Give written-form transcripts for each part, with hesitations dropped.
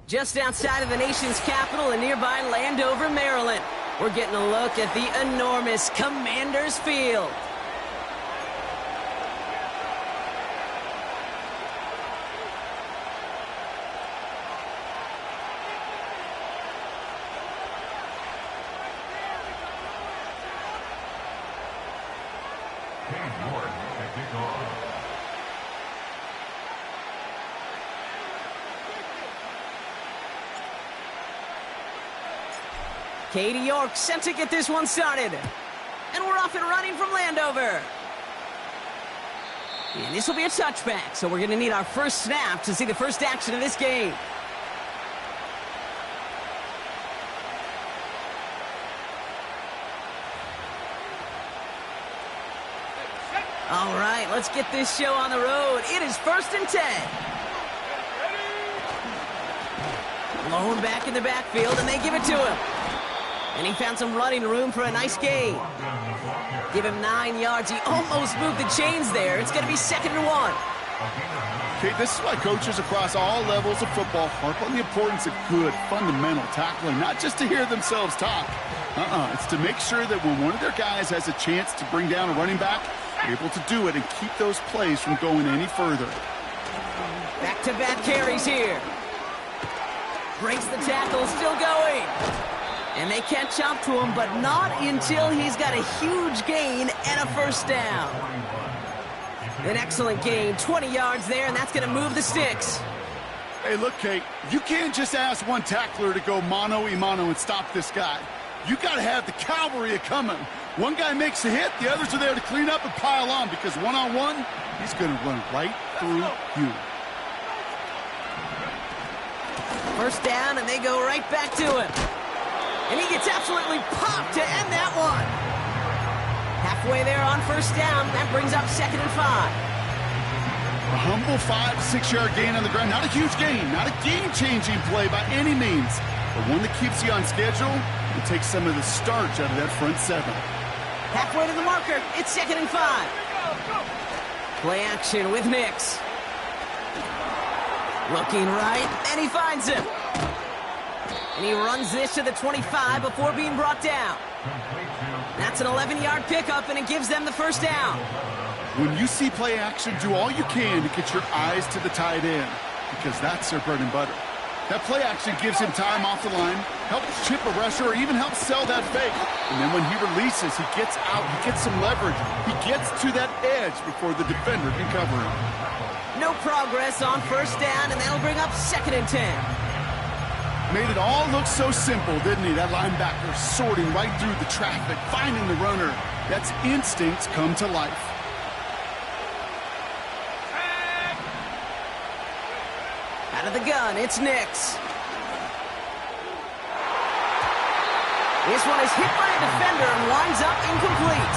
Just outside of the nation's capital in nearby Landover, Maryland, we're getting a look at the enormous Commanders Field. Katie York sent to get this one started. And we're off and running from Landover. And this will be a touchback, so we're going to need our first snap to see the first action of this game. All right, let's get this show on the road. It is 1st and 10. Lone back in the backfield, and they give it to him. And he found some running room for a nice gain. Give him 9 yards. He almost moved the chains there. It's going to be 2nd and 1. Okay, this is why coaches across all levels of football harp on the importance of good, fundamental tackling, not just to hear themselves talk. It's to make sure that when one of their guys has a chance to bring down a running back, they're able to do it and keep those plays from going any further. Back-to-back carries here. Breaks the tackle, still going. And they catch up to him, but not until he's got a huge gain and a first down. An excellent gain, 20 yards there, and that's going to move the sticks. Hey, look, Kate, you can't just ask one tackler to go mano-a-mano and stop this guy. You got to have the cavalry coming. One guy makes a hit, the others are there to clean up and pile on, because one-on-one, he's going to run right through you. First down, and they go right back to him. And he gets absolutely popped to end that one. Halfway there on first down. That brings up 2nd and 5. A humble 5 to 6 yard gain on the ground. Not a huge gain. Not a game-changing play by any means. But one that keeps you on schedule and takes some of the starch out of that front 7. Halfway to the marker. It's 2nd and 5. Play action with Nix. Looking right, and he finds him. And he runs this to the 25 before being brought down. That's an 11-yard pickup, and it gives them the first down. When you see play action, do all you can to get your eyes to the tight end, because that's their bread and butter. That play action gives him time off the line, helps chip a rusher, or even helps sell that fake. And then when he releases, he gets out, he gets some leverage. He gets to that edge before the defender can cover him. No progress on first down, and that'll bring up 2nd and 10. Made it all look so simple, didn't he? That linebacker sorting right through the traffic, finding the runner. That's instincts come to life. Out of the gun, it's Nix. This one is hit by a defender and winds up incomplete.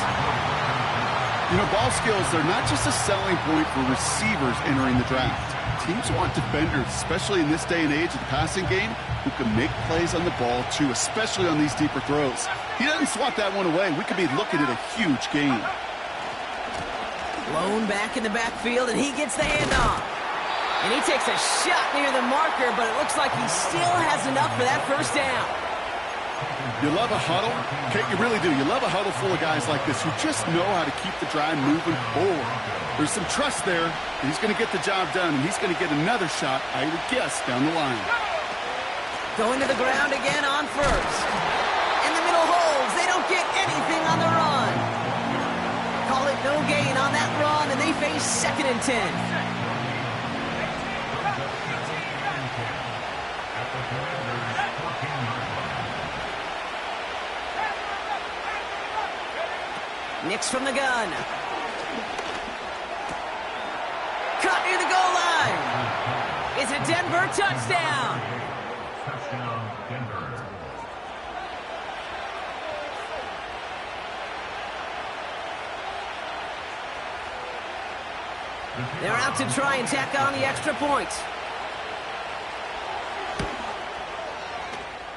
You know, ball skills, they're not just a selling point for receivers entering the draft. Teams want defenders, especially in this day and age of the passing game, who can make plays on the ball, too, especially on these deeper throws. He doesn't swat that one away. We could be looking at a huge gain. Lone back in the backfield, and he gets the handoff. And he takes a shot near the marker, but it looks like he still has enough for that first down. You love a huddle? Kate, you really do. You love a huddle full of guys like this who just know how to keep the drive moving forward. There's some trust there. He's going to get the job done, and he's going to get another shot, I would guess, down the line. Going to the ground again on first. In the middle holds. They don't get anything on the run. Call it no gain on that run, and they face 2nd and 10. Nix from the gun. Caught near the goal line. It's a Denver touchdown. Touchdown, Denver. They're out to try and tack on the extra point.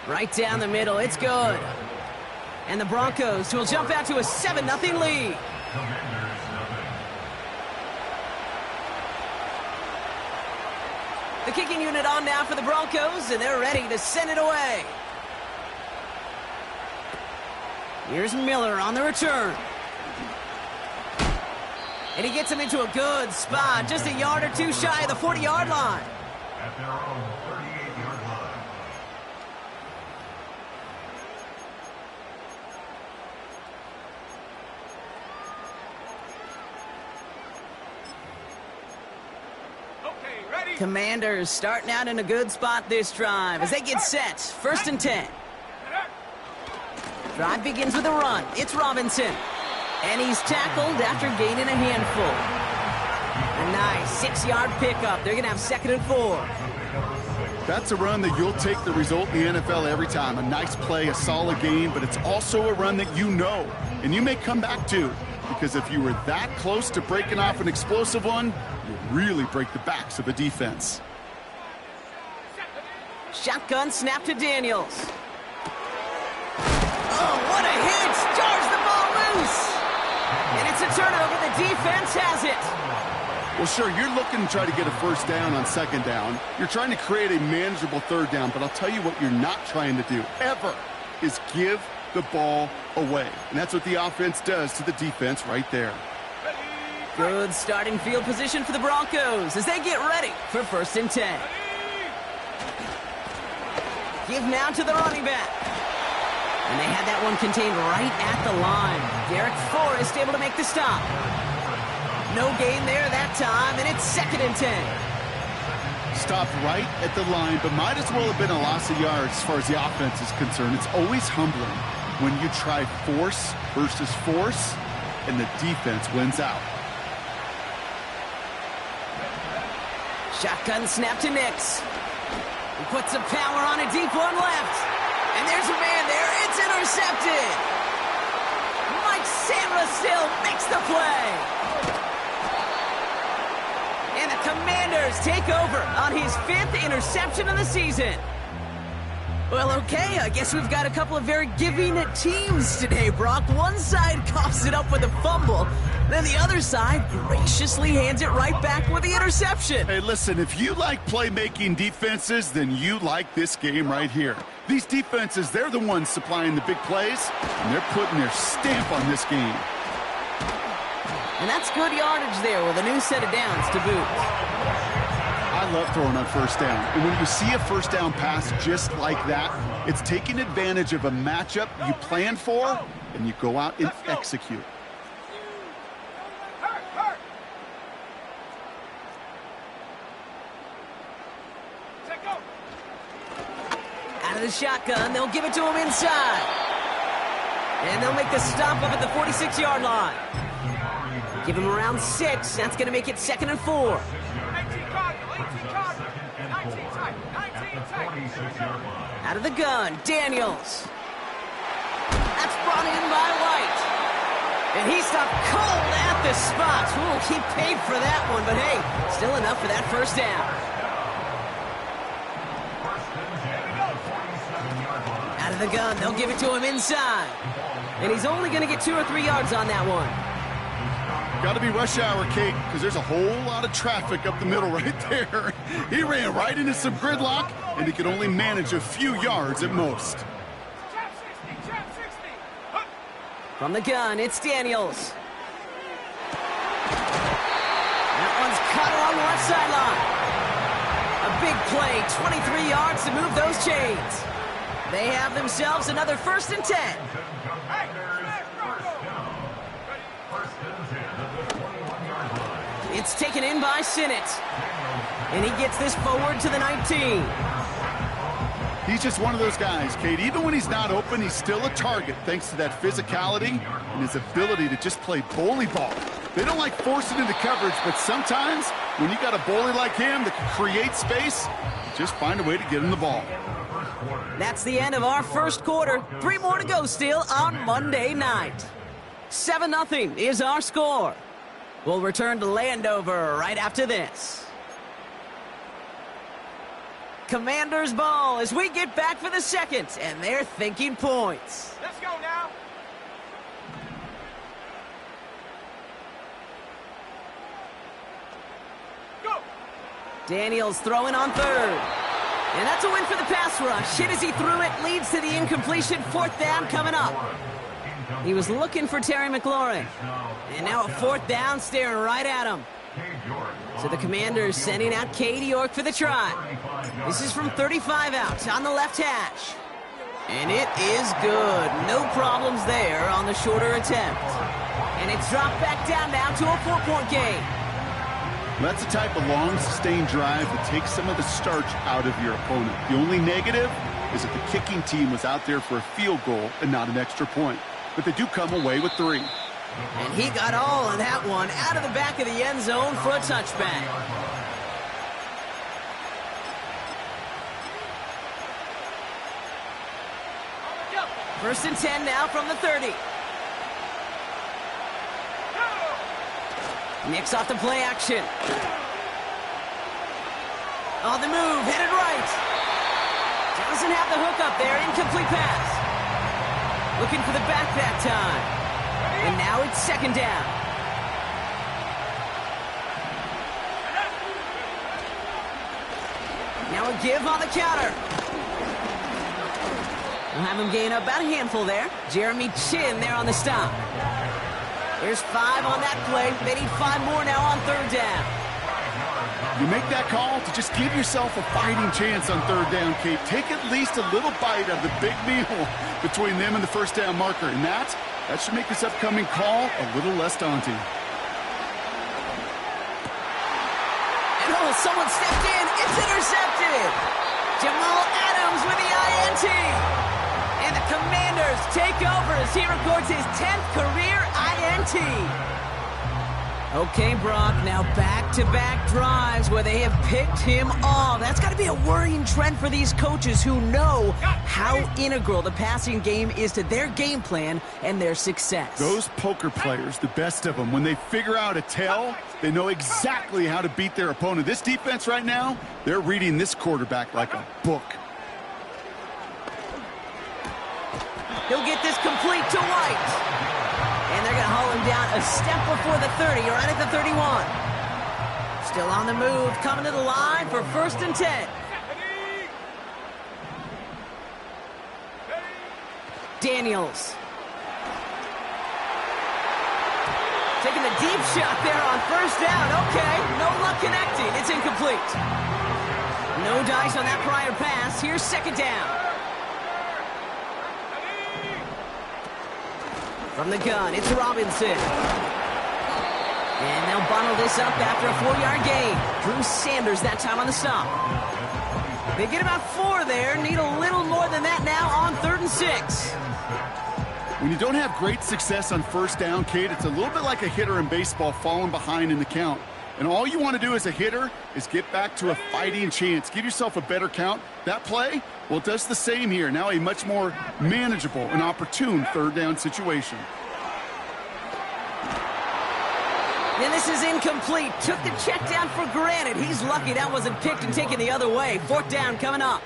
Right down the middle. It's good. And the Broncos will jump out to a 7-0 lead. The kicking unit on now for the Broncos, and they're ready to send it away. Here's Miller on the return. And he gets him into a good spot, just a yard or two shy of the 40-yard line. At their own 38-yard line. Commanders starting out in a good spot this drive as they get set. 1st and 10. Drive begins with a run. It's Robinson. And he's tackled after gaining a handful. A nice 6-yard pickup. They're going to have 2nd and 4. That's a run that you'll take the result in the NFL every time. A nice play, a solid game, but it's also a run that you know and you may come back to. Because if you were that close to breaking off an explosive one, you really break the backs of a defense. Shotgun snap to Daniels. Oh, what a hit! Jars the ball loose! And it's a turnover. The defense has it. Well, sure, you're looking to try to get a 1st down on 2nd down. You're trying to create a manageable 3rd down, but I'll tell you what you're not trying to do, ever, is give the ball away. And that's what the offense does to the defense right there. Good starting field position for the Broncos as they get ready for 1st and 10. Give now to the running back. And they had that one contained right at the line. Derek Forrest able to make the stop. No gain there that time, and it's 2nd and 10. Stopped right at the line, but might as well have been a loss of yards as far as the offense is concerned. It's always humbling when you try force versus force, and the defense wins out. Shotgun snap to Nix. He puts some power on a deep one left. And there's a man there. It's intercepted. Mike Sainristil makes the play. And the Commanders take over on his 5th interception of the season. Well, okay, I guess we've got a couple of very giving teams today, Brock. One side coughs it up with a fumble, then the other side graciously hands it right back with the interception. Hey, listen, if you like playmaking defenses, then you like this game right here. These defenses, they're the ones supplying the big plays, and they're putting their stamp on this game. And that's good yardage there with a new set of downs to boot. I love throwing on 1st down. And when you see a 1st down pass just like that, it's taking advantage of a matchup you plan for, and you go out and execute. Out of the shotgun, they'll give it to him inside. And they'll make the stop up at the 46-yard line. Give him around 6. That's going to make it 2nd and 4. Out of the gun, Daniels. That's brought in by White. And he stopped cold at the spot. Ooh, he paid for that one, but hey, still enough for that 1st down. Out of the gun, they'll give it to him inside. And he's only going to get 2 or 3 yards on that one. Got to be rush hour, Kate, because there's a whole lot of traffic up the middle right there. He ran right into some gridlock, and he could only manage a few yards at most. From the gun, it's Daniels. That one's caught along the left sideline. A big play, 23 yards to move those chains. They have themselves another 1st and 10. It's taken in by Sinnott. And he gets this forward to the 19. He's just one of those guys, Kate. Even when he's not open, he's still a target thanks to that physicality and his ability to just play bully ball. They don't like forcing into coverage, but sometimes when you got a bully like him that can create space, just find a way to get him the ball. That's the end of our 1st quarter. 3 more to go still on Monday night. 7-0 is our score. We'll return to Landover right after this. Commanders ball as we get back for the 2nd, and they're thinking points. Let's go now. Go. Daniels throwing on third. And that's a win for the pass rush. Hit as he threw it, leads to the incompletion. Fourth down coming up. He was looking for Terry McLaurin. And now a fourth down staring right at him. So the Commanders sending out Cade York for the try. This is from 35 out on the left hash. And it is good. No problems there on the shorter attempt. And it's dropped back down now to a 4-point game. That's the type of long, sustained drive that takes some of the starch out of your opponent. The only negative is that the kicking team was out there for a field goal and not an extra point. But they do come away with 3. And he got all of that one out of the back of the end zone for a touchback. First and 10 now from the 30. Nix off the play action. On the move, headed right. Doesn't have the hook up there, incomplete pass. Looking for the back that time. And now it's second down. Now a give on the counter. We'll have him gain about a handful there. Jeremy Chinn there on the stop. There's 5 on that play. They need 5 more now on third down. You make that call to just give yourself a fighting chance on third down, Kate. Take at least a little bite of the big meal between them and the first down marker. And that should make this upcoming call a little less daunting. And oh, someone stepped in. It's intercepted. Jamal Adams with the INT. And the Commanders take over as he records his 10th career INT. Okay, Brock, now back-to-back drives where they have picked him off. That's got to be a worrying trend for these coaches who know how integral the passing game is to their game plan and their success. Those poker players, the best of them, when they figure out a tell, they know exactly how to beat their opponent. This defense right now, they're reading this quarterback like a book. He'll get this complete to White. And they're going to haul him down a step before the 30, right at the 31. Still on the move, coming to the line for first and 10. Daniels. Taking the deep shot there on first down. Okay, no luck connecting. It's incomplete. No dice on that prior pass. Here's second down. From the gun, it's Robinson. And they'll bundle this up after a 4-yard gain. Drew Sanders that time on the stop. They get about 4 there. Need a little more than that now on 3rd and 6. When you don't have great success on first down, Kate, it's a little bit like a hitter in baseball falling behind in the count. And all you want to do as a hitter is get back to a fighting chance. Give yourself a better count. That play, well, it does the same here. Now a much more manageable and opportune third down situation. And this is incomplete. Took the check down for granted. He's lucky that wasn't picked and taken the other way. 4th down coming up.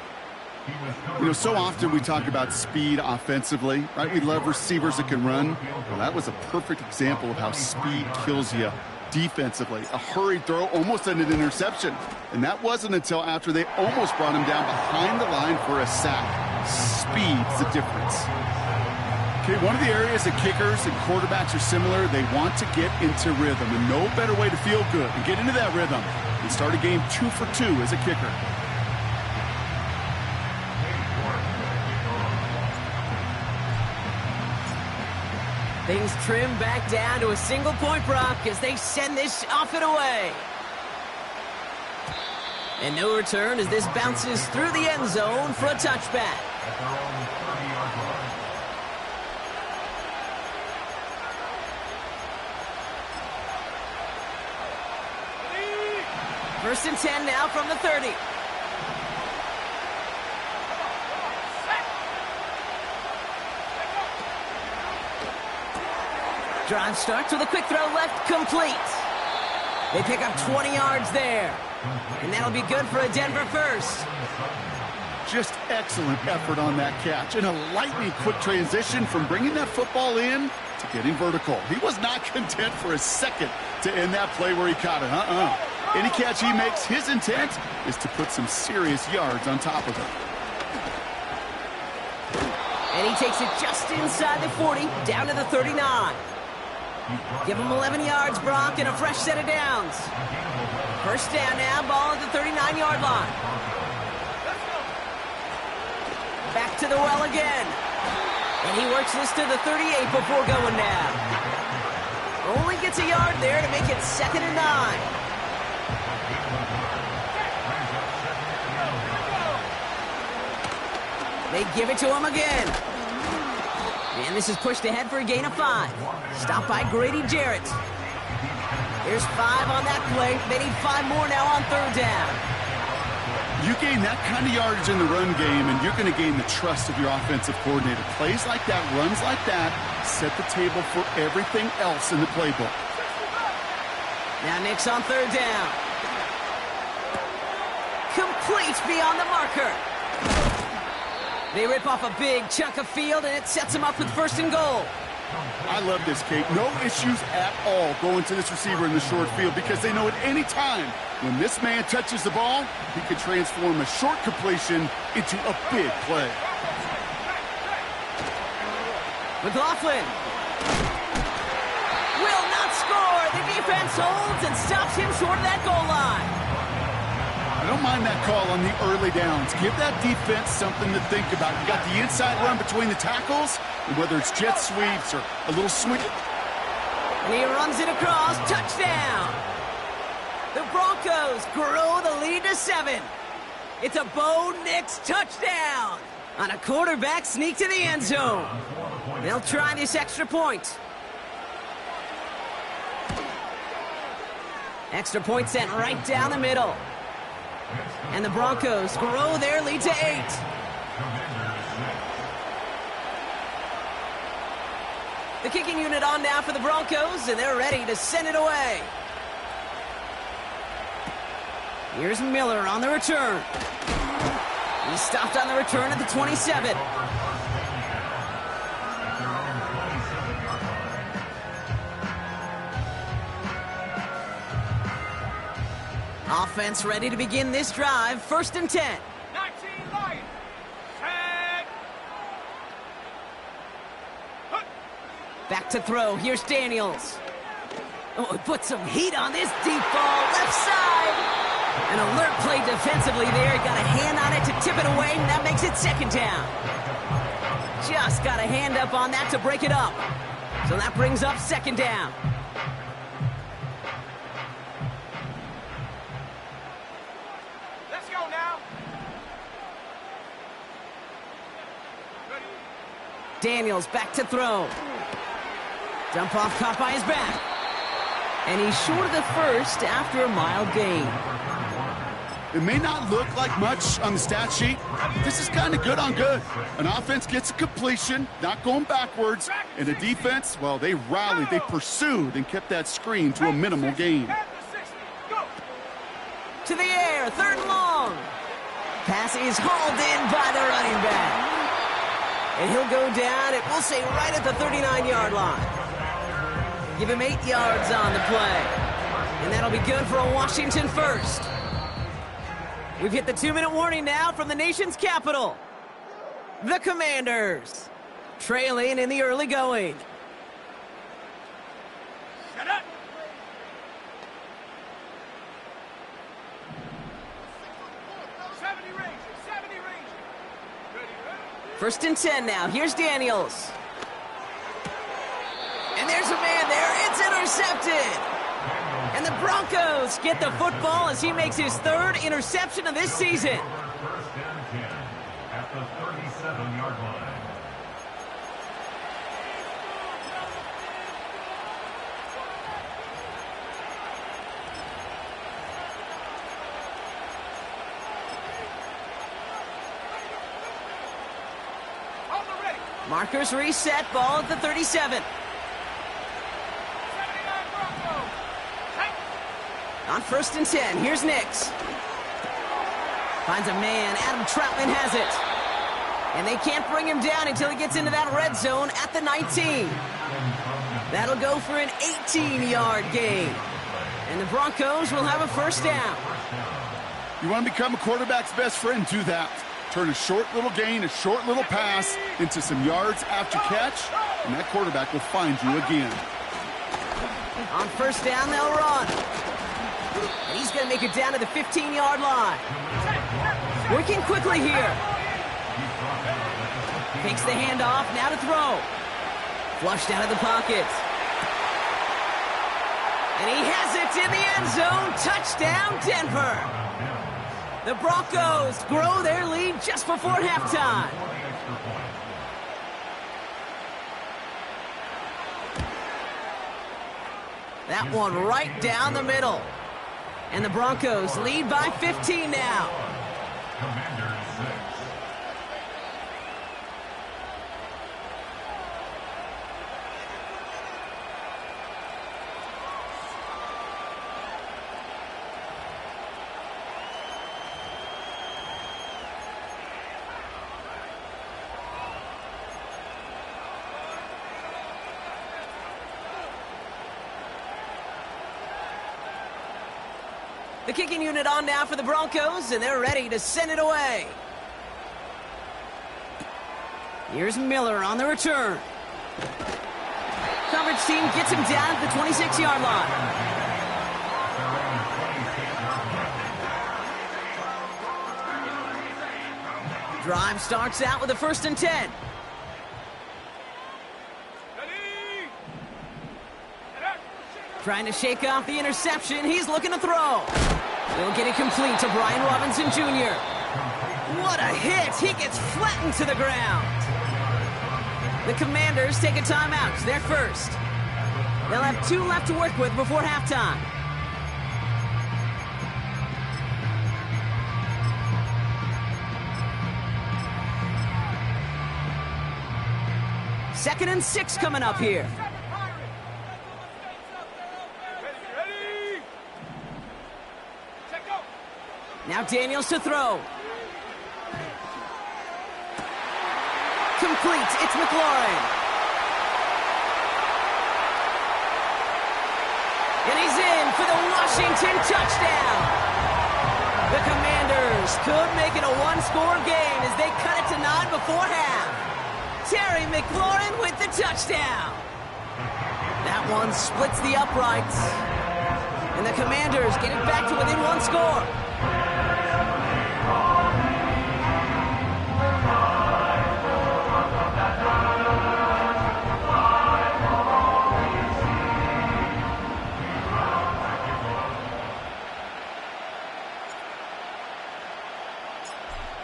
You know, so often we talk about speed offensively, right? We love receivers that can run. Well, that was a perfect example of how speed kills you defensively. A hurried throw, almost an interception. And that wasn't until after they almost brought him down behind the line for a sack. Speed's the difference. Okay, one of the areas that kickers and quarterbacks are similar, they want to get into rhythm. And no better way to feel good and get into that rhythm than start a game 2 for 2 as a kicker. Things trim back down to a single point, Brock, as they send this off and away. And no return as this bounces through the end zone for a touchback. First and 10 now from the 30. Drive starts with a quick throw left, complete. They pick up 20 yards there. And that'll be good for a Denver first. Just excellent effort on that catch. And a lightning quick transition from bringing that football in to getting vertical. He was not content for a second to end that play where he caught it. Any catch he makes, his intent is to put some serious yards on top of it. And he takes it just inside the 40, down to the 39. Give him 11 yards, Brock, and a fresh set of downs. First down now, ball at the 39-yard line. Back to the well again. And he works this to the 38 before going down. Only gets a yard there to make it 2nd and 9. They give it to him again. And this is pushed ahead for a gain of 5. Stopped by Grady Jarrett. There's 5 on that play. They need 5 more now on 3rd down. You gain that kind of yardage in the run game, and you're going to gain the trust of your offensive coordinator. Plays like that, runs like that, set the table for everything else in the playbook. Now Nick's on 3rd down. Complete beyond the marker. They rip off a big chunk of field, and it sets them up with 1st and goal. I love this, Kate. No issues at all going to this receiver in the short field because they know at any time when this man touches the ball, he could transform a short completion into a big play. McLaughlin will not score. The defense holds and stops him short of that goal line. I don't mind that call on the early downs. Give that defense something to think about. You got the inside run between the tackles, and whether it's jet sweeps or a little sweep. And he runs it across. Touchdown. The Broncos grow the lead to 7. It's a Bo Nix touchdown on a quarterback sneak to the end zone. They'll try this extra point. Extra point sent right down the middle. And the Broncos grow their lead to 8. The kicking unit on now for the Broncos, and they're ready to send it away. Here's Miller on the return. He's stopped on the return at the 27. Offense ready to begin this drive. 1st and 10. 19 Lions. Tag. Back to throw. Here's Daniels. Oh, he put some heat on this deep ball. Left side. An alert play defensively there. He got a hand on it to tip it away, and that makes it 2nd down. Just got a hand up on that to break it up. So that brings up 2nd down. Let's go now. Daniels back to throw. Dump off caught by his back. And he's short of the 1st after a mild gain. It may not look like much on the stat sheet, but this is kind of good on good. An offense gets a completion, not going backwards, and a defense, well, they rallied, they pursued, and kept that screen to a minimal gain. To the air, 3rd and long. Pass is hauled in by the running back. And he'll go down, it will say right at the 39-yard line. Give him 8 yards on the play. And that'll be good for a Washington 1st. We've hit the 2-minute warning now from the nation's capital. The Commanders, trailing in the early going. Shut up. First and 10 now. Here's Daniels. And there's a man there. It's intercepted. And the Broncos get the football as he makes his 3rd interception of this season. First and 10 at the 37-yard line. Markers reset, ball at the 37. On 1st and 10, here's Nix. Finds a man, Adam Troutman has it. And they can't bring him down until he gets into that red zone at the 19. That'll go for an 18-yard gain. And the Broncos will have a first down. You want to become a quarterback's best friend, do that. Turn a short little gain, a short little pass into some yards after catch, and that quarterback will find you again. On first down, they'll run. And he's going to make it down to the 15-yard line. Working quickly here. Takes the handoff, now to throw. Flushed out of the pocket. And he has it in the end zone. Touchdown, Denver. The Broncos grow their lead just before halftime. That one right down the middle. And the Broncos lead by 15 now. Commanders 6. The kicking unit on now for the Broncos, and they're ready to send it away. Here's Miller on the return. Coverage team gets him down at the 26-yard line. Drive starts out with a 1st and 10. Trying to shake off the interception. He's looking to throw. He'll get it complete to Brian Robinson Jr. What a hit. He gets flattened to the ground. The Commanders take a timeout. They're first. They'll have 2 left to work with before halftime. Second and 6 coming up here. Now Daniels to throw. Complete. It's McLaurin. And he's in for the Washington touchdown. The Commanders could make it a 1-score game as they cut it to 9 before half. Terry McLaurin with the touchdown. That one splits the uprights. And the Commanders get it back to within 1 score.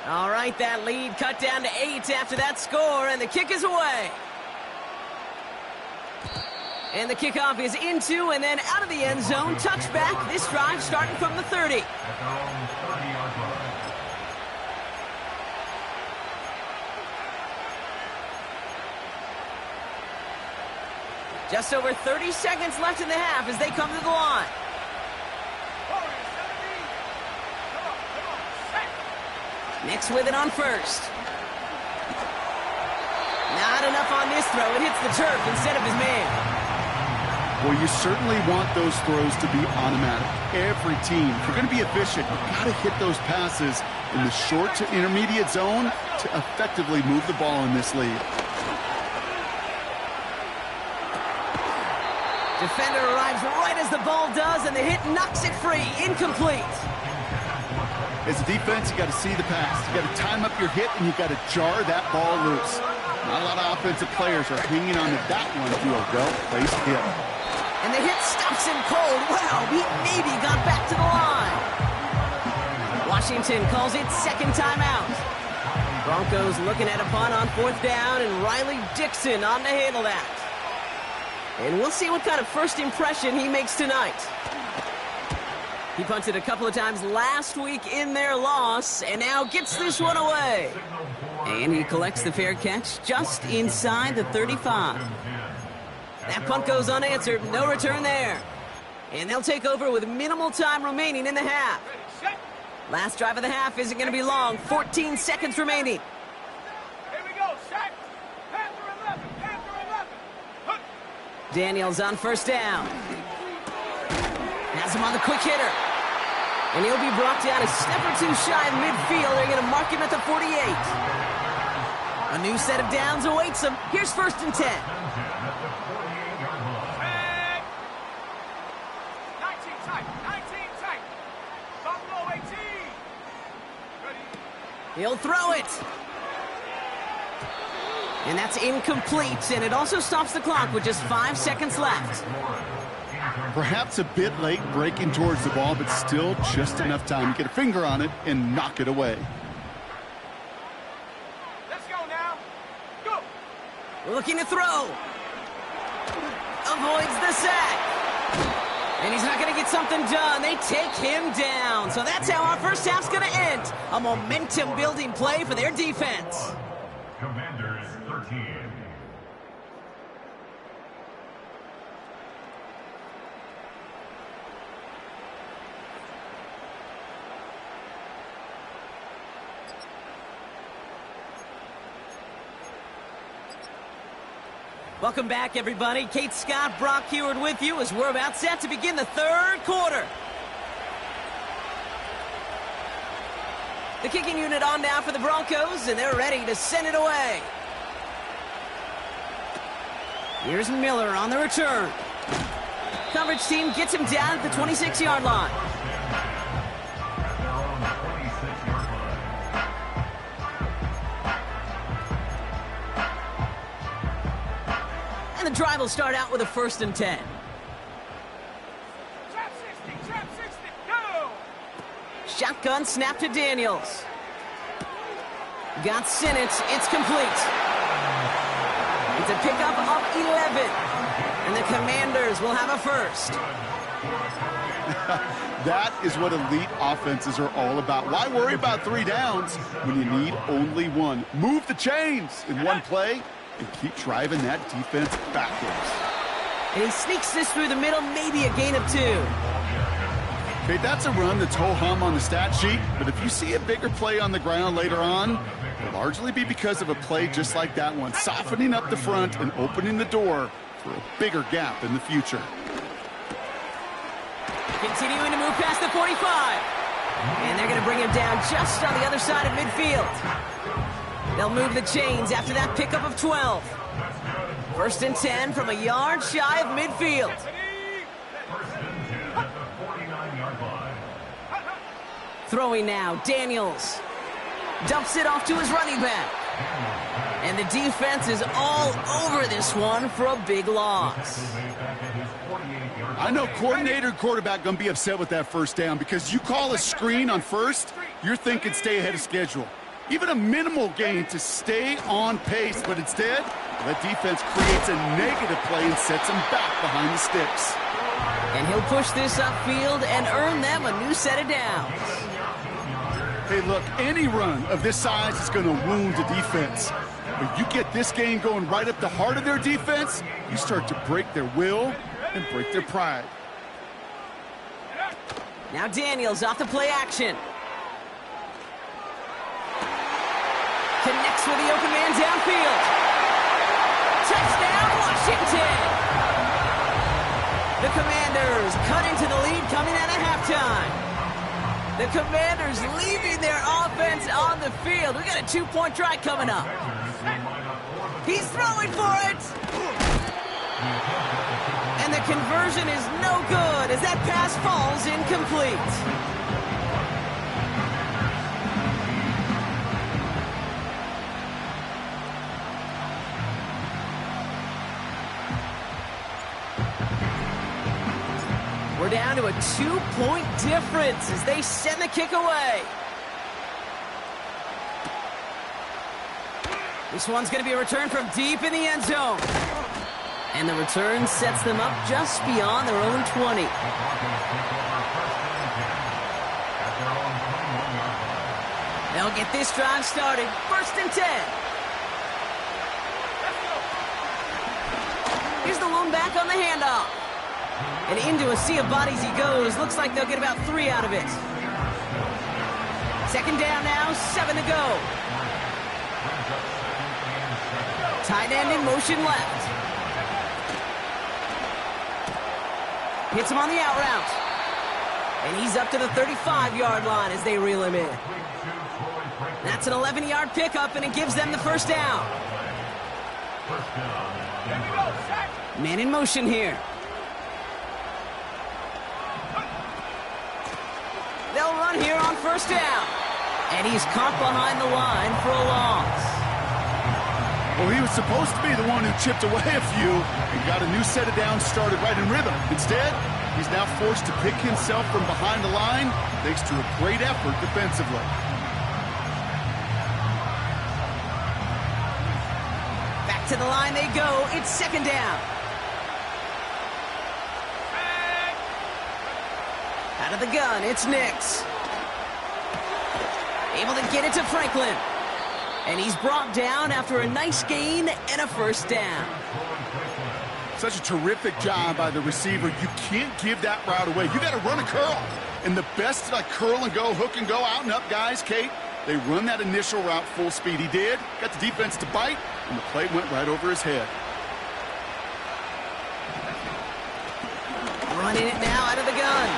All right, that lead cut down to 8 after that score, and the kick is away. And the kickoff is into and then out of the end zone. Touchback. This drive starting from the 30. At their own 30-yard line. Just over 30 seconds left in the half as they come to the line. Nix with it on first. Not enough on this throw. It hits the turf instead of his man. Well, you certainly want those throws to be automatic. Every team, if you're going to be efficient, you've got to hit those passes in the short to intermediate zone to effectively move the ball in this league. Defender arrives right as the ball does, and the hit knocks it free. Incomplete. As a defense, you got to see the pass. You got to time up your hit, and you got to jar that ball loose. Not a lot of offensive players are hanging on to that one to a well-placed hit. And the hit stops him cold. Wow, he maybe got back to the line. Washington calls it second timeout. Broncos looking at a punt on 4th down, and Riley Dixon on to handle that. And we'll see what kind of first impression he makes tonight. He punted a couple of times last week in their loss, and now gets this one away. And he collects the fair catch just inside the 35. That punt goes unanswered, no return there. And they'll take over with minimal time remaining in the half. Last drive of the half isn't going to be long, 14 seconds remaining. Here we go, set. Panther 11. Daniels on first down. Has him on the quick hitter. And he'll be brought down a step or two shy of midfield. They're going to mark him at the 48. A new set of downs awaits him. Here's 1st and 10. 19 tight. 19 tight. Buffalo 18. Ready. He'll throw it. And that's incomplete, and it also stops the clock with just 5 seconds left. Perhaps a bit late breaking towards the ball, but still just enough time to get a finger on it and knock it away. Let's go now. Go. Looking to throw. Avoids the sack. And he's not going to get something done. They take him down. So that's how our first half's going to end. A momentum-building play for their defense. Commanders 13. Welcome back, everybody. Kate Scott, Brock Heward with you as we're about set to begin the 3rd quarter. The kicking unit on now for the Broncos, and they're ready to send it away. Here's Miller on the return. Coverage team gets him down at the 26-yard line. And the drive will start out with a 1st and 10. Trap 60, go! Shotgun snap to Daniels. Got Sinnott. It's complete. It's a pickup of 11. And the Commanders will have a 1st. That is what elite offenses are all about. Why worry about 3 downs when you need only 1? Move the chains in one play and keep driving that defense backwards. And he sneaks this through the middle, maybe a gain of 2. Okay, that's a run that's ho-hum on the stat sheet, but if you see a bigger play on the ground later on, it'll largely be because of a play just like that one, softening up the front and opening the door for a bigger gap in the future. Continuing to move past the 45. And they're going to bring him down just on the other side of midfield. They'll move the chains after that pickup of 12. 1st and 10 from a yard shy of midfield. Throwing now, Daniels. Dumps it off to his running back. And the defense is all over this one for a big loss. I know coordinator and quarterback going to be upset with that 1st down because you call a screen on 1st, you're thinking stay ahead of schedule. Even a minimal gain to stay on pace, but instead, that defense creates a negative play and sets them back behind the sticks. And he'll push this upfield and earn them a new set of downs. Hey, look, any run of this size is going to wound the defense. But you get this game going right up the heart of their defense, you start to break their will and break their pride. Now Daniels off the play action. Connects with the open man downfield. Touchdown, Washington! The Commanders cut into the lead coming out of halftime. The Commanders leaving their offense on the field. We got a 2-point try coming up. He's throwing for it! And the conversion is no good as that pass falls incomplete. We're down to a 2-point difference as they send the kick away. This one's going to be a return from deep in the end zone. And the return sets them up just beyond their own 20. They'll get this drive started. 1st and 10. Here's the lone back on the handoff. And into a sea of bodies he goes. Looks like they'll get about 3 out of it. 2nd down now, 7 to go. Tight end in motion left. Hits him on the out route. And he's up to the 35-yard line as they reel him in. That's an 11-yard pickup, and it gives them the first down. Man in motion here. They'll run here on first down. And he's caught behind the line for a loss. Well, he was supposed to be the one who chipped away a few and got a new set of downs started right in rhythm. Instead, he's now forced to pick himself from behind the line thanks to a great effort defensively. Back to the line they go. It's second down. Out of the gun, it's Nix. Able to get it to Franklin. And he's brought down after a nice gain and a first down. Such a terrific job by the receiver. You can't give that route away. You got to run a curl. And the best, like curl and go, hook and go, out and up guys, Kate, they run that initial route full speed. He did. Got the defense to bite, and the play went right over his head. Running it now out of the gun.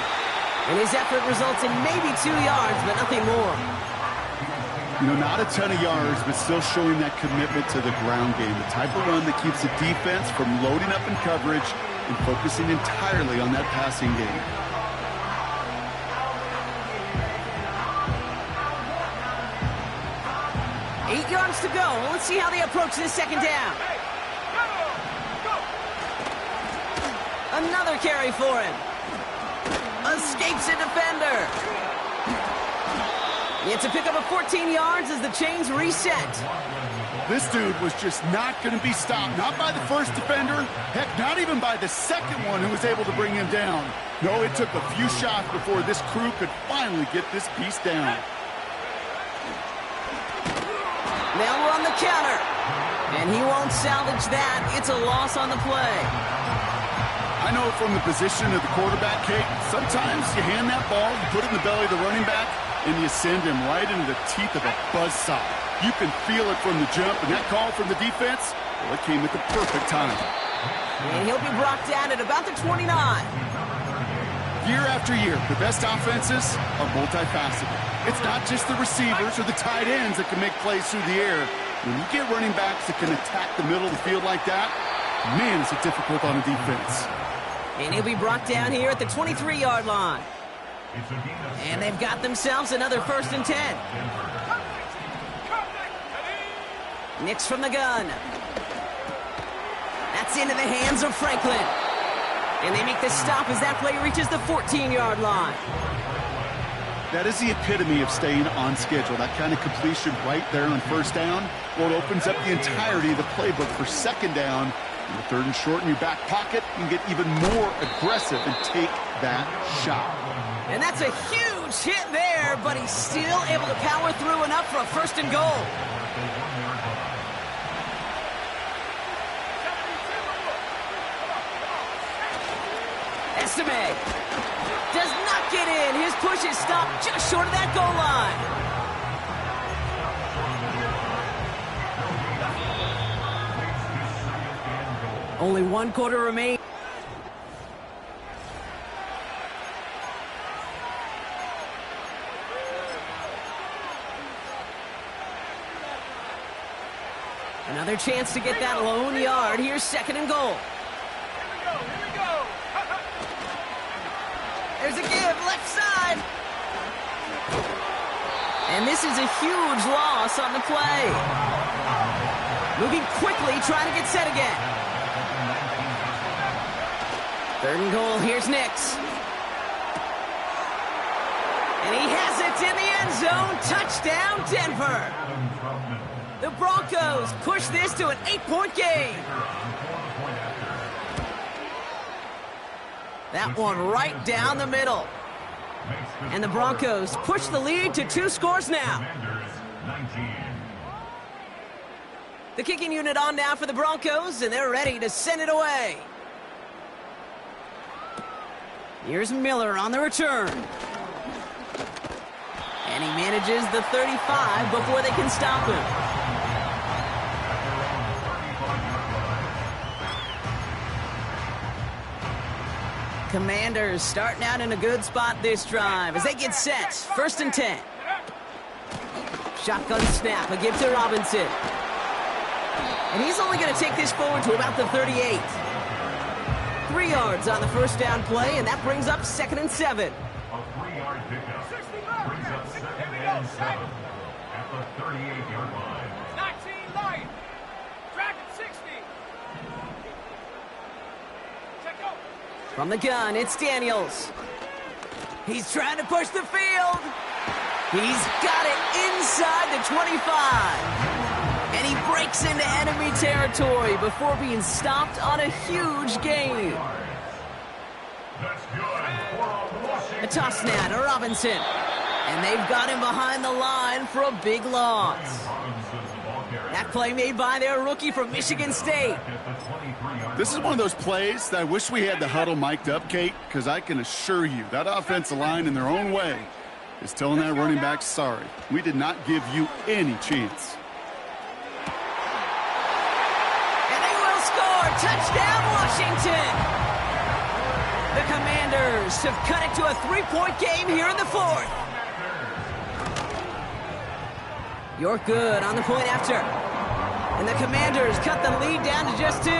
And his effort results in maybe 2 yards, but nothing more. You know, not a ton of yards, but still showing that commitment to the ground game. The type of run that keeps the defense from loading up in coverage and focusing entirely on that passing game. Eight yards to go. Let's see how they approach this second down. Another carry for him. Escapes a defender. It's a pickup of 14 yards as the chains reset. This dude was just not going to be stopped. Not by the first defender. Heck, not even by the second one who was able to bring him down. No, it took a few shots before this crew could finally get this beast down. They'll run the counter. And he won't salvage that. It's a loss on the play. I know from the position of the quarterback, Kate, sometimes you hand that ball, you put it in the belly of the running back, and you send him right into the teeth of a buzzsaw. You can feel it from the jump, and that call from the defense, well, it came at the perfect time. And he'll be brought down at about the 29. Year after year, the best offenses are multifaceted. It's not just the receivers or the tight ends that can make plays through the air. When you get running backs that can attack the middle of the field like that, man, is it difficult on a defense. And he'll be brought down here at the 23-yard line. And they've got themselves another 1st and 10. Nix from the gun. That's into the hands of Franklin. And they make the stop as that play reaches the 14-yard line. That is the epitome of staying on schedule. That kind of completion right there on first down. Well, it opens up the entirety of the playbook for second down. In the 3rd and short in your back pocket, you can get even more aggressive and take that shot. And that's a huge hit there, but he's still able to power through enough for a 1st and goal. Estime does not get in. His push is stopped just short of that goal line. Only 1 quarter remains. Another chance to get that lone yard. Here's 2nd and goal. Here we go. There's a give, left side. And this is a huge loss on the play. Moving quickly, trying to get set again. 3rd and goal, here's Nix. And he has it in the end zone. Touchdown, Denver. The Broncos push this to an 8-point game. That one right down the middle. And the Broncos push the lead to 2 scores now. The kicking unit on now for the Broncos, and they're ready to send it away. Here's Miller on the return. And he manages the 35 before they can stop him. Commanders starting out in a good spot this drive as they get set. 1st and 10. Shotgun snap, a give to Robinson. And he's only going to take this forward to about the 38. 3 yards on the first down play, and that brings up 2nd and 7. A 3-yard pickup brings up 2nd and 7 at the 38-yard line. 19-9. Track at 60. Check out. From the gun, it's Daniels. He's trying to push the field. He's got it inside the 25. And he breaks into enemy territory before being stopped on a huge gain. That's good for a Washington. A toss now to Robinson. And they've got him behind the line for a big loss. Robinson's the ball carrier. That play made by their rookie from Michigan State. At the 23-yard This is one of those plays that I wish we had the huddle mic'd up, Kate, because I can assure you that offensive line in their own way is telling that running back, sorry, we did not give you any chance. And they will score. Touchdown, Washington. The Commanders have cut it to a 3-point game here in the 4th. You're good on the point after. And the Commanders cut the lead down to just 2.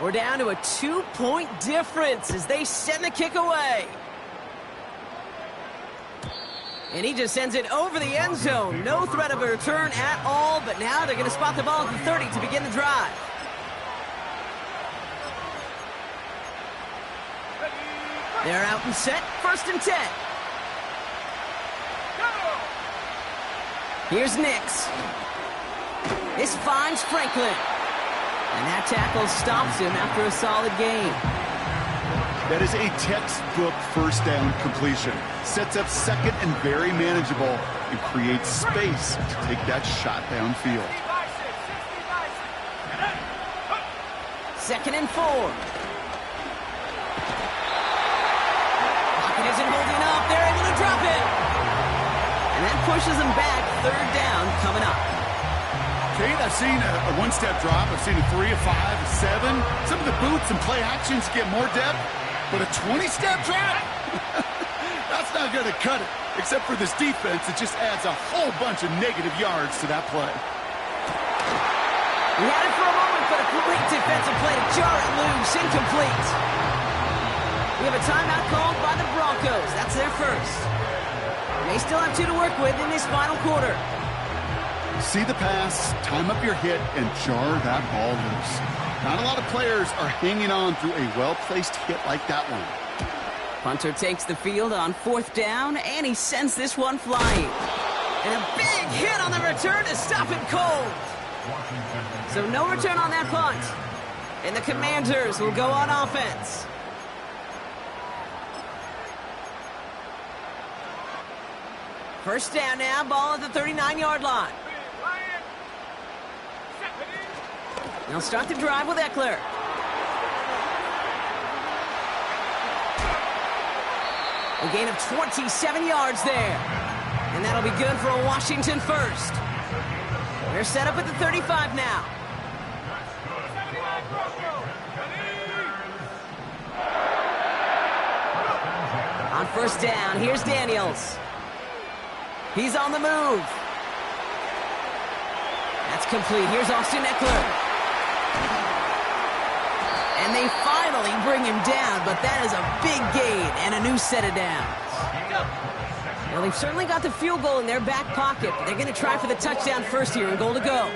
We're down to a 2-point difference as they send the kick away. And he just sends it over the end zone. No threat of a return at all, but now they're going to spot the ball at the 30 to begin the drive. They're out and set. 1st and 10. Here's Nix. This finds Franklin. And that tackle stops him after a solid gain. That is a textbook first down completion. Sets up 2nd and very manageable and creates space to take that shot downfield. 2nd and 4. Pocket isn't holding up. They're able to drop it. And that pushes them back. 3rd down coming up. Kate, I've seen a one-step drop. I've seen a 3, a 5, a 7. Some of the boots and play actions get more depth, but a 20-step drop? That's not going to cut it. Except for this defense, it just adds a whole bunch of negative yards to that play. We had it for a moment, but a great defensive play to jar it loose. Incomplete. We have a timeout called by the Broncos. That's their first. They still have 2 to work with in this final quarter. See the pass, time up your hit, and jar that ball loose. Not a lot of players are hanging on through a well-placed hit like that one. Punter takes the field on 4th down, and he sends this one flying. And a big hit on the return to stop him cold. So no return on that punt. And the Commanders will go on offense. First down now, ball at the 39-yard line. They'll start the drive with Eckler. A gain of 27 yards there. And that'll be good for a Washington first. They're set up at the 35 now. On 1st down, here's Daniels. He's on the move. That's complete. Here's Austin Eckler. And they finally bring him down, but that is a big gain and a new set of downs. Well, they've certainly got the field goal in their back pocket, but they're going to try for the touchdown first here and goal to go.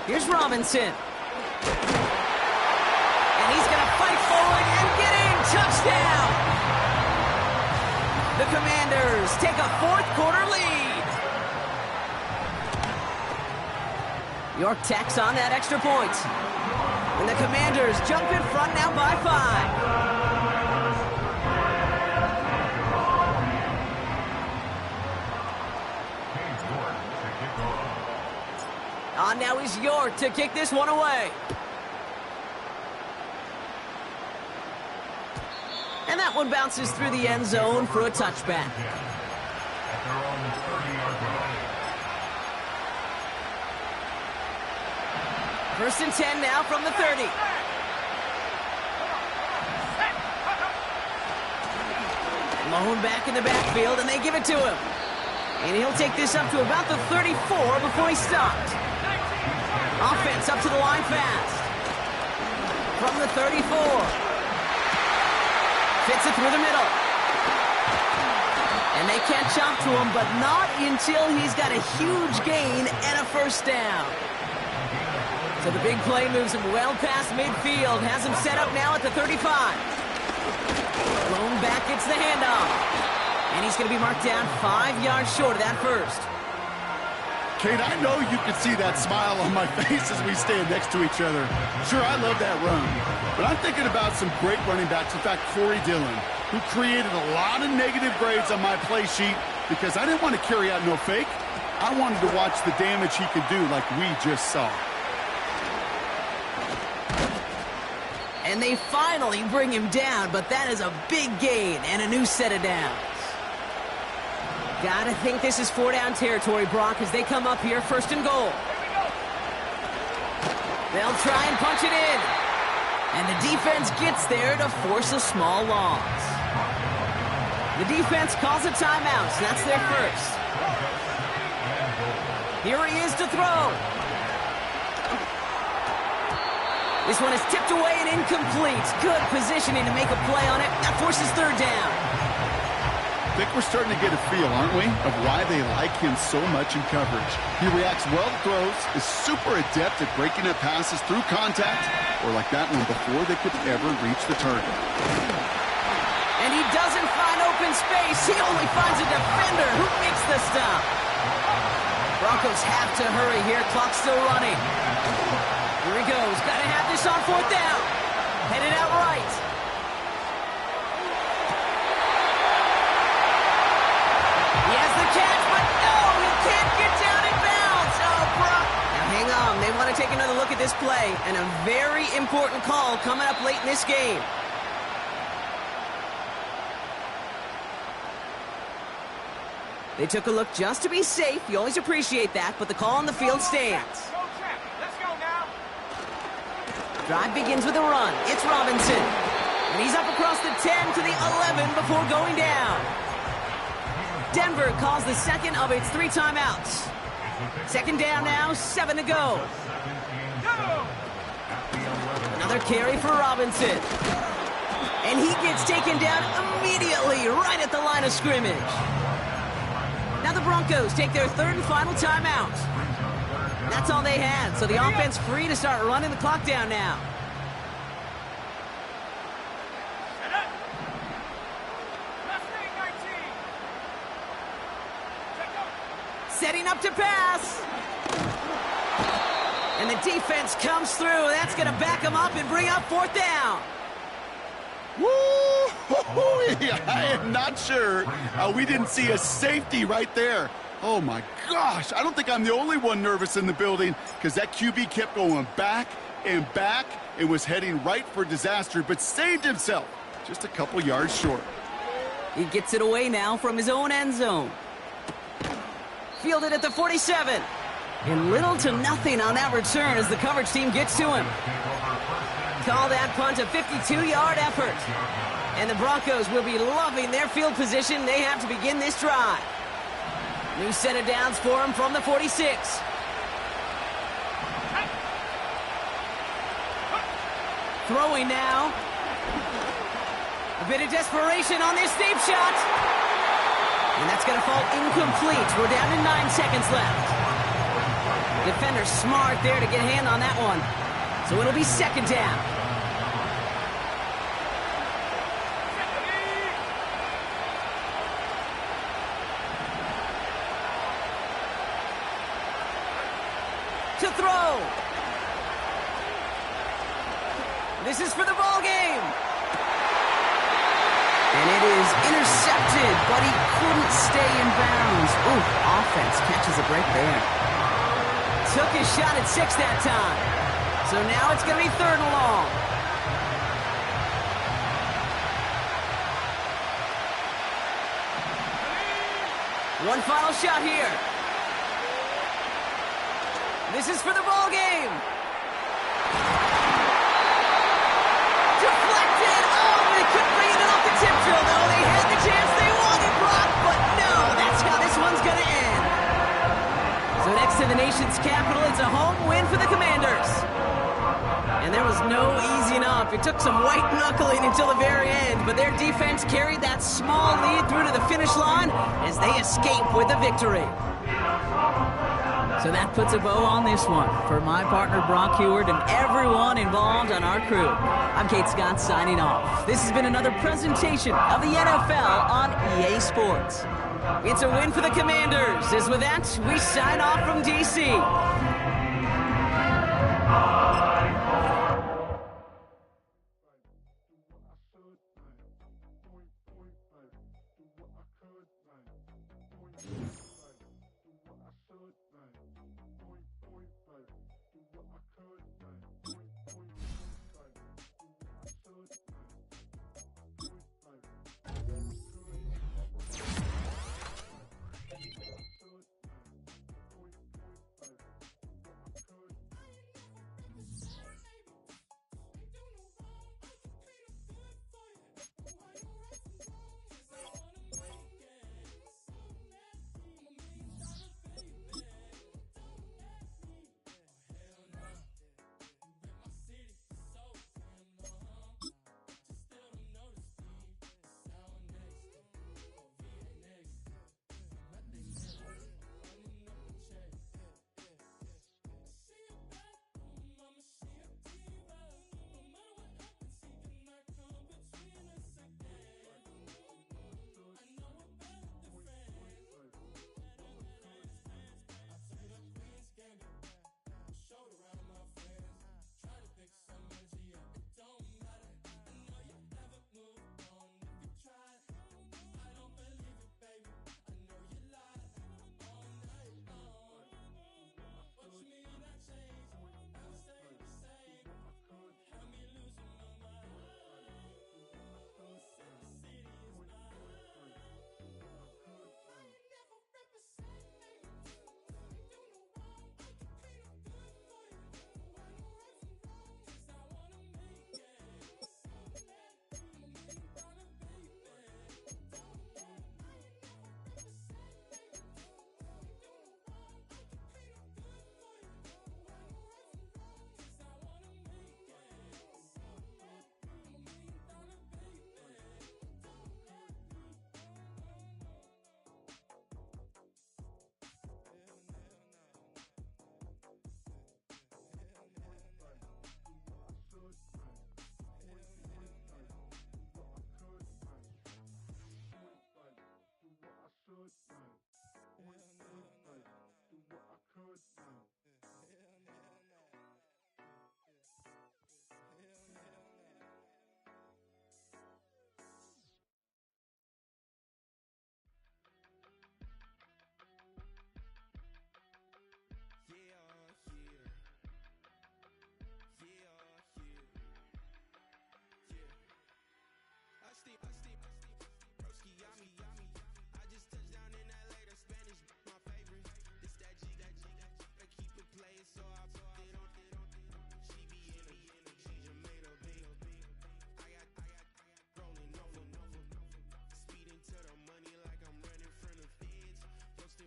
Here's Robinson. And he's going to fight forward and get in. Touchdown! The Commanders take a 4th quarter lead. York tacks on that extra point. And the Commanders jump in front now by 5. On now is York to kick this one away. And that one bounces through the end zone for a touchback. At their own 30-yard line. First and 10 now from the 30. Malone back in the backfield, and they give it to him. And he'll take this up to about the 34 before he stopped. Offense up to the line fast. From the 34. Fits it through the middle. And they can't chomp to him, but not until he's got a huge gain and a first down. So the big play moves him well past midfield, has him set up now at the 35. Malone back gets the handoff. And he's going to be marked down 5 yards short of that first. Kate, I know you can see that smile on my face as we stand next to each other. Sure, I love that run. But I'm thinking about some great running backs. In fact, Corey Dillon, who created a lot of negative grades on my play sheet because I didn't want to carry out no fake. I wanted to watch the damage he could do like we just saw. And they finally bring him down, but that is a big gain and a new set of downs. Gotta think this is 4-down territory, Brock, as they come up here first and goal. They'll try and punch it in. And the defense gets there to force a small loss. The defense calls a timeout, so that's their first. Here he is to throw. This one is tipped away and incomplete. Good positioning to make a play on it. That forces third down. I think we're starting to get a feel, aren't we, of why they like him so much in coverage. He reacts well to throws, is super adept at breaking up passes through contact, or like that one before they could ever reach the target. And he doesn't find open space. He only finds a defender who makes the stop. Broncos have to hurry here. Clock's still running. Here he goes. Got to have this on fourth down. Headed out right. He has the catch, but no, he can't get down in bounds. Oh, Brock. Now hang on. They want to take another look at this play, and a very important call coming up late in this game. They took a look just to be safe. You always appreciate that, but the call on the field stands. Let's go now. Drive begins with a run. It's Robinson. And he's up across the 10 to the 11 before going down. Denver calls the second of its 3 timeouts. Second down now, 7 to go. Another carry for Robinson. And he gets taken down immediately right at the line of scrimmage. Now the Broncos take their 3rd and final timeout. That's all they had, so the offense free to start running the clock down now. Setting up to pass. And the defense comes through. That's going to back them up and bring up 4th down. Woo! I am not sure we didn't see a safety right there. Oh, my gosh. I don't think I'm the only one nervous in the building because that QB kept going back and back and was heading right for disaster, but saved himself just a couple yards short. He gets it away now from his own end zone. Fielded at the 47. And little to nothing on that return as the coverage team gets to him. Call that punt a 52-yard effort. And the Broncos will be loving their field position. They have to begin this drive. New set of downs for him from the 46. Throwing now. A bit of desperation on this deep shot. And that's going to fall incomplete. We're down to 9 seconds left. Defender smart there to get a hand on that one. So it'll be 2nd down. To throw. This is for the ball game. And it is intercepted, but he couldn't stay in bounds. Ooh, offense catches a break there. Took his shot at 6 that time. So now it's going to be 3rd and long. One final shot here. This is for the ball game. Deflected. Oh, they couldn't bring it off the tip drill, though. They had the chance they wanted, Brock, but no, that's how this one's going to end. So next to the nation's capital, it's a home win for the Commanders. And there was no easing up. It took some white knuckling until the very end, but their defense carried that small lead through to the finish line as they escape with the victory. So that puts a bow on this one. For my partner, Brock Huard, and everyone involved on our crew, I'm Kate Scott signing off. This has been another presentation of the NFL on EA Sports. It's a win for the Commanders. As with that, we sign off from D.C.